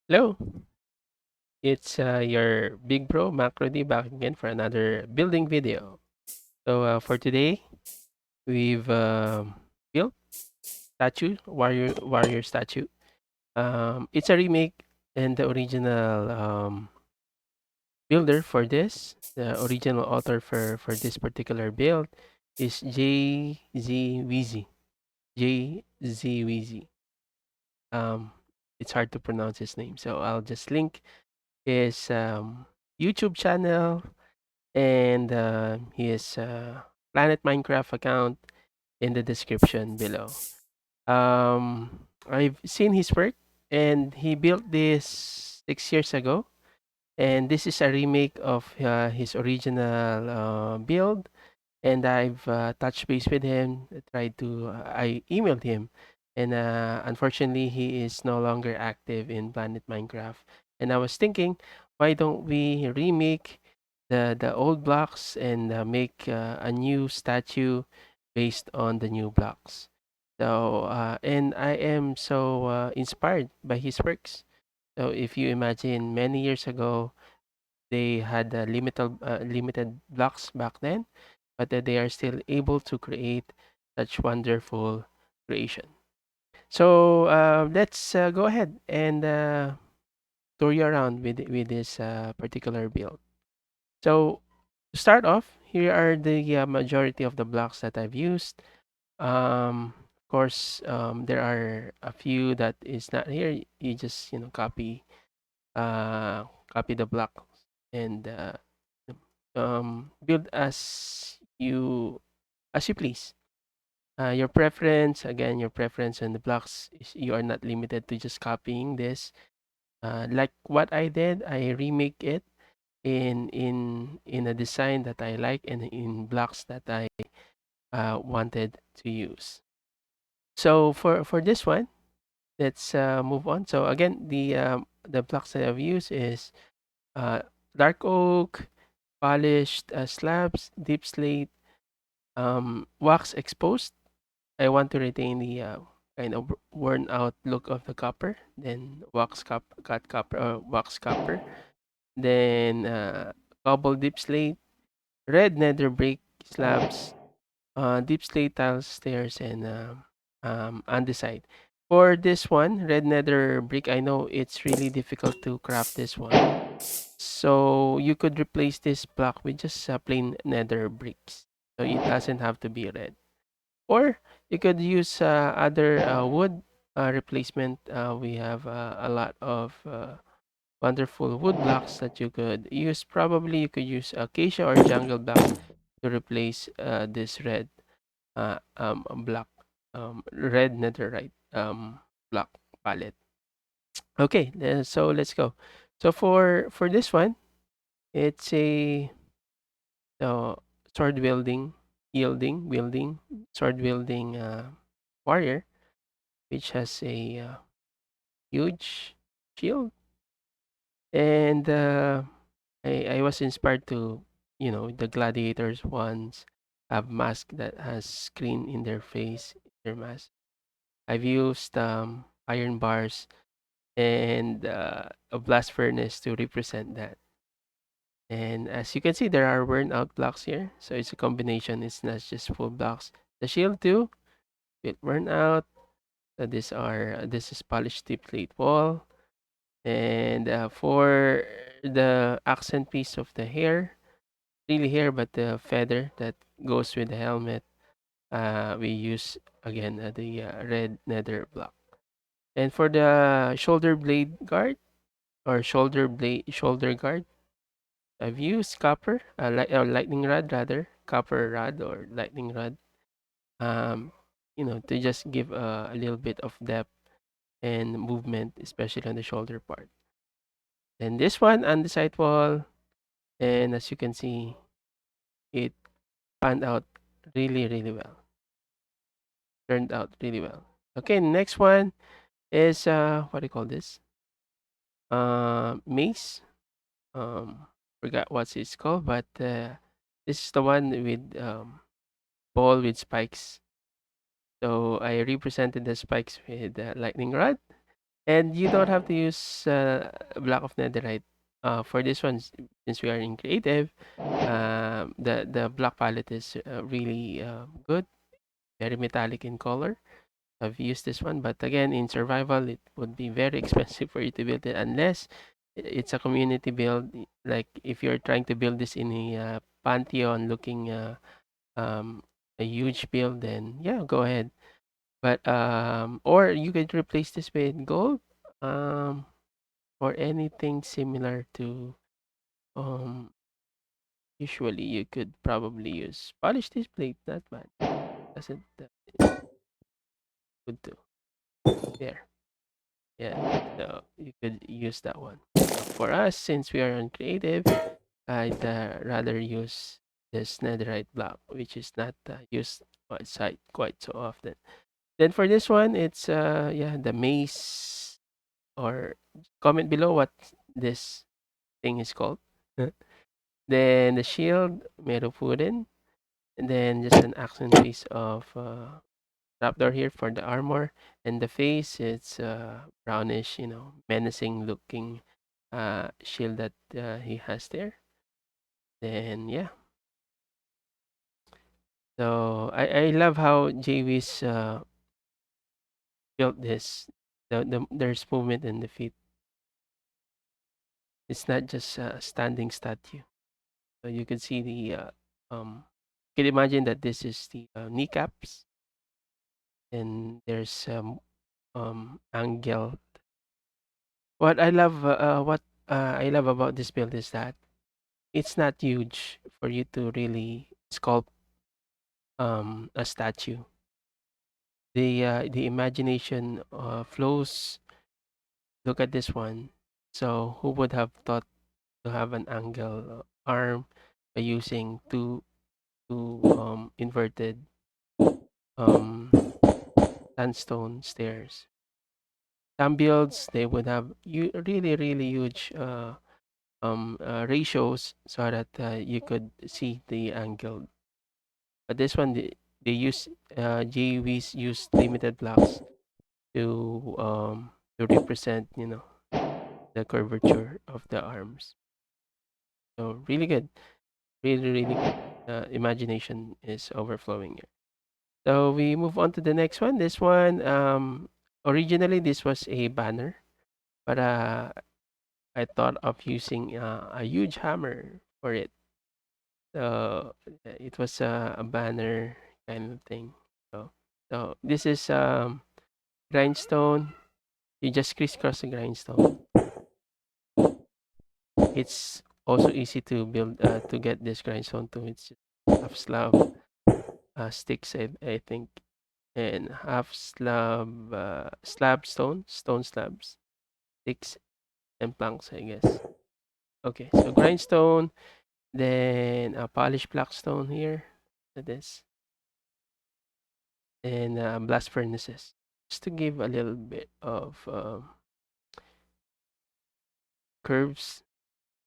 Hello, it's your big bro Macro D back again for another building video. So for today, we've built statue warrior statue. It's a remake, and the original builder for this, the original author for this particular build is JZ JZ. Um, it's hard to pronounce his name, so I'll just link his YouTube channel and his Planet Minecraft account in the description below. I've seen his work, and he built this 6 years ago, and this is a remake of his original build. And I've touched base with him, I emailed him, and unfortunately, he is no longer active in Planet Minecraft. And I was thinking, why don't we remake the old blocks and make a new statue based on the new blocks? So, and I am so inspired by his works. So, if you imagine many years ago, they had limited blocks back then, but that they are still able to create such wonderful creation. So let's go ahead and tour you around with this particular build. So to start off, here are the majority of the blocks that I've used. Of course, there are a few that is not here. You just copy the block and build as you please. Your preference, again, your preference on the blocks is you are not limited to just copying this. Like what I did, I remake it in a design that I like and in blocks that I wanted to use. So for this one, let's move on. So again, the blocks that I've used is uh, dark oak, polished slabs, deep slate, wax exposed. I want to retain the kind of worn out look of the copper, then cut copper or wax copper, then cobble deep slate, red nether brick slabs, deep slate tiles, stairs, and andesite. For this one, red nether brick, I know it's really difficult to craft this one. So you could replace this block with just plain nether bricks. So it doesn't have to be red. Or you could use other wood replacement. We have a lot of wonderful wood blocks that you could use. Probably you could use acacia or jungle block to replace this block, red netherite block palette. Okay, so let's go. So for this one, it's a uh, sword wielding sword wielding warrior, which has a huge shield. And I was inspired to, the gladiators ones have mask that has screen in their face, their mask. I've used iron bars and a blast furnace to represent that. And as you can see, there are worn out blocks here. So it's a combination, it's not just full blocks. The shield too, bit worn out. So this is polished tip plate wall. And for the accent piece of the hair, really hair, but the feather that goes with the helmet, we use again the red nether block. And for the shoulder blade guard or shoulder guard, I've used copper, lightning rod rather, copper rod or lightning rod. Um, to just give a little bit of depth and movement, especially on the shoulder part. And this one on the side wall, and as you can see, it panned out really well. Turned out really well. Okay, next one is what do you call this? Mace. Forgot what it's called, but this is the one with ball with spikes. So I represented the spikes with lightning rod, And you don't have to use a block of netherite. For this one, since we are in creative, the black palette is really good, very metallic in color. I've used this one, but again, in survival, it would be very expensive for you to build it unless it's a community build. Like if you're trying to build this in a pantheon looking um, a huge build, then yeah, go ahead. But or you could replace this with gold, um, or anything similar to um. Usually, you could probably use polish this plate. Not bad. Doesn't good too. There. Yeah, so you could use that one. For us, since we are on creative, I'd rather use this netherite block, which is not used outside quite so often. Then for this one, it's yeah, the mace, or comment below what this thing is called. Then the shield made of wooden, and then just an accent piece of trapdoor here for the armor, and the face it's brownish, menacing looking shield that he has there. Then yeah, so I love how JV's built this. There's movement in the feet. It's not just a standing statue. So you can see the you can imagine that this is the kneecaps, and there's angle. What I love about this build is that it's not huge for you to really sculpt a statue. The imagination flows. Look at this one. So who would have thought to have an angle arm by using two inverted um sandstone stairs? Some builds they would have really huge ratios so that you could see the angle. But this one, they use JVs use limited blocks to represent, the curvature of the arms. So really good, really good. Imagination is overflowing here. So we move on to the next one. This one, originally this was a banner, but I thought of using a huge hammer for it. So it was a banner kind of thing. So this is grindstone. You just crisscross the grindstone. It's also easy to build to get this grindstone too. It's just half slab sticks, I think, and half slab stone slabs, sticks and planks, I guess. Okay, so grindstone, then a polished black stone here. This and blast furnaces, just to give a little bit of curves.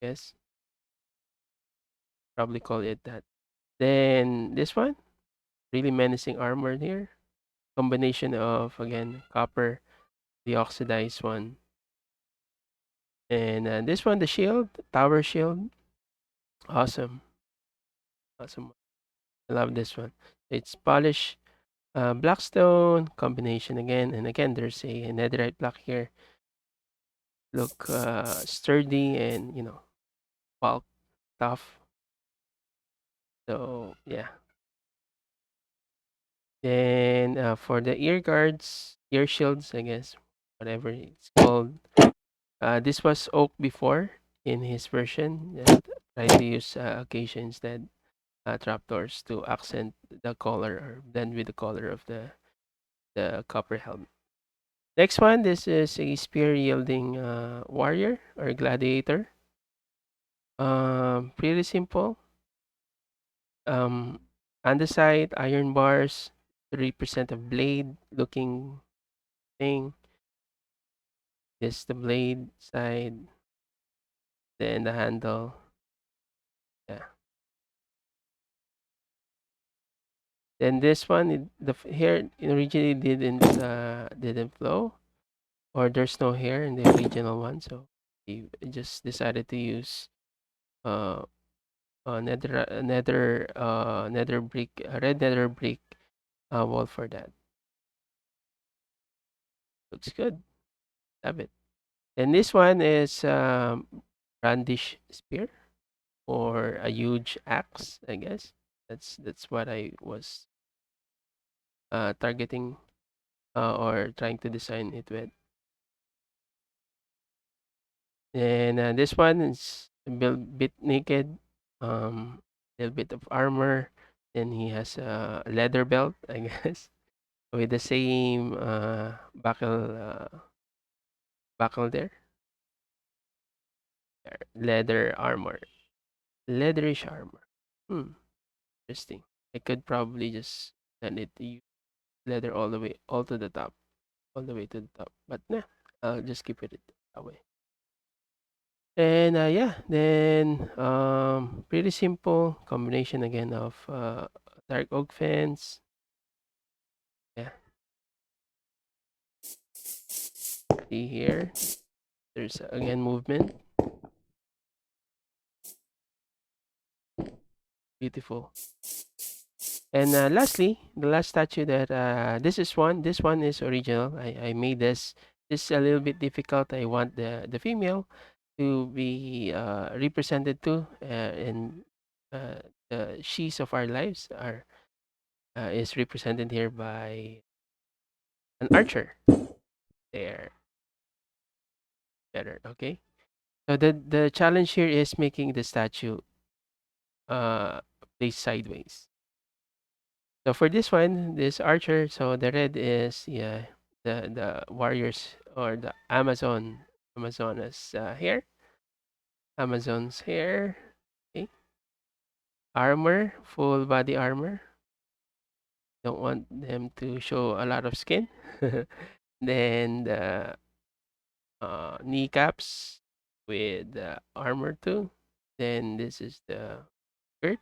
Yes, probably call it that. Then this one, really menacing armor here. Combination of again copper, the oxidized one, and this one, the shield, tower shield. Awesome, awesome. I love this one. It's polished blackstone combination again, and again there's a netherite block here. Look sturdy and bulk tough. So yeah. Then for the ear guards, ear shields, I guess, whatever it's called. This was oak before in his version. Try to use acacia instead, trapdoors to accent the color or blend with the color of the copper helmet. Next one, this is a spear yielding warrior or gladiator. Pretty simple. Um, on the side, iron bars, 3% of blade looking thing. This the blade side, then the handle. Yeah. Then this one, hair originally didn't flow, or there's no hair in the original one, so we just decided to use uh, nether brick, red nether brick wall for that. Looks good. Love it. And this one is brandish spear or a huge axe, I guess. That's what I was targeting or trying to design it with. And this one is a bit naked, little bit of armor. Then he has a leather belt, I guess, with the same buckle there. Leather armor, leatherish armor. Interesting. I could probably just send it to you leather all the way, all to the top, all the way to the top. But nah, I'll just keep it that way. And yeah, then pretty simple combination again of dark oak fence. Yeah, see here. There's again movement. Beautiful. And lastly, the last statue that this is one. This one is original. I made this. This is a little bit difficult. I want the female to be represented too, and the she's of our lives are is represented here by an archer. There, better. Okay. So the challenge here is making the statue uh place sideways. So for this one, this archer, so the red is yeah the warriors or the Amazonas hair, Amazon's hair. Okay, armor, full body armor. Don't want them to show a lot of skin. Then the kneecaps with the armor too. Then this is the skirt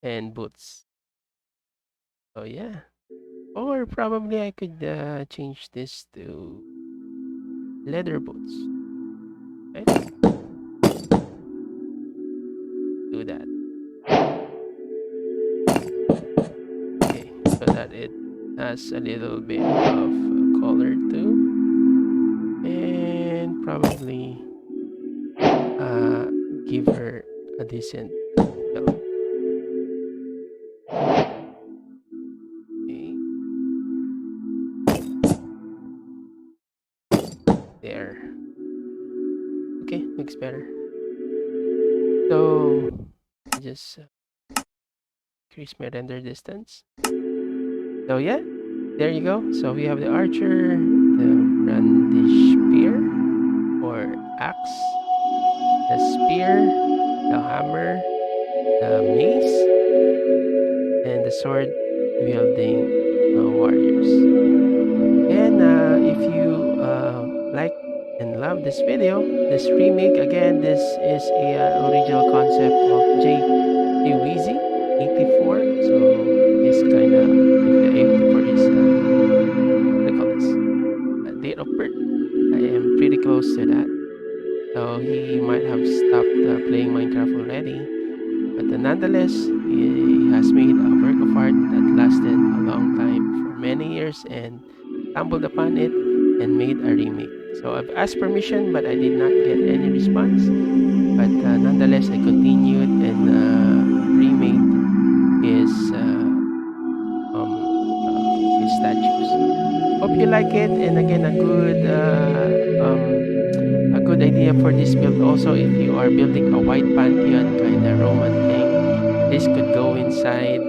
and boots. So yeah. Or probably I could change this to leather boots. Right? Do that. Okay. So that it has a little bit of color too. And probably give her a decent belt. Okay. There. Okay, looks better. So just increase my render distance. So yeah, there you go. So we have the archer, the brandish spear or axe, the spear, the hammer, the mace, and the sword wielding warriors. And if you like and love this video, this remake, again, this is a original concept of J. Weezy 84. So this kind of, if the 84 is, what do you call this? Date of birth. I am pretty close to that. So he might have stopped playing Minecraft already. But nonetheless, he has made a work of art that lasted a long time for many years and stumbled upon it and made a remake. So I've asked permission, but I did not get any response. But nonetheless, I continued and remade his his statues. Hope you like it, and again, a good idea for this build. Also, if you are building a white pantheon, kind of Roman thing, this could go inside.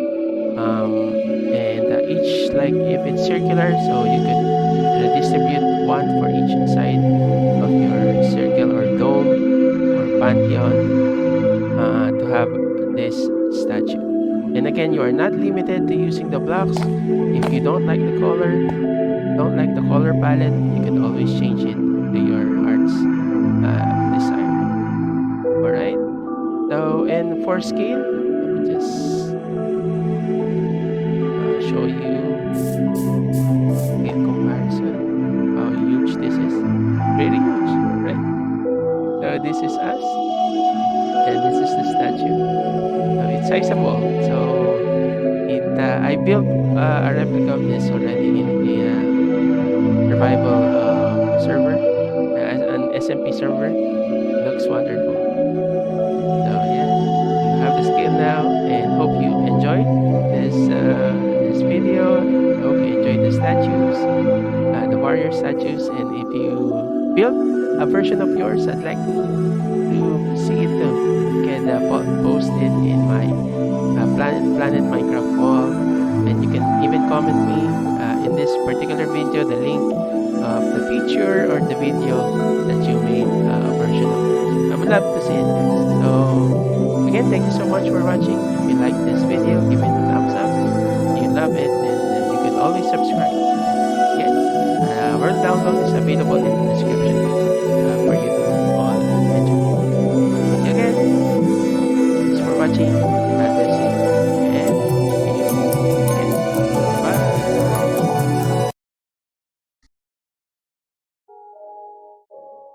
And each, like if it's circular, so you could distribute one for each side of your circle or dome or pantheon to have this statue. And again, you are not limited to using the blocks. If you don't like the color, don't like the color palette, you can always change it to your heart's desire. All right. So, and for scale, let me just show you scale comparison, how huge this is. this is us, and this is the statue. It's sizable, so I built a replica of this already in a survival server, as an SMP server. Looks wonderful. So yeah, you have the skill now, and hope you enjoyed this video. And hope you enjoyed the statues, the warrior statues. And if you build a version of yours, I'd like to see it too. You can post it in my Planet Minecraft wall, and you can even comment me in this particular video the link of the picture or the video that you made a version of this. I would love to see it, guys. So again, thank you so much for watching. If you like this video, give it a thumbs up. If you love it, then you can always subscribe. Again, world download is available in the description for you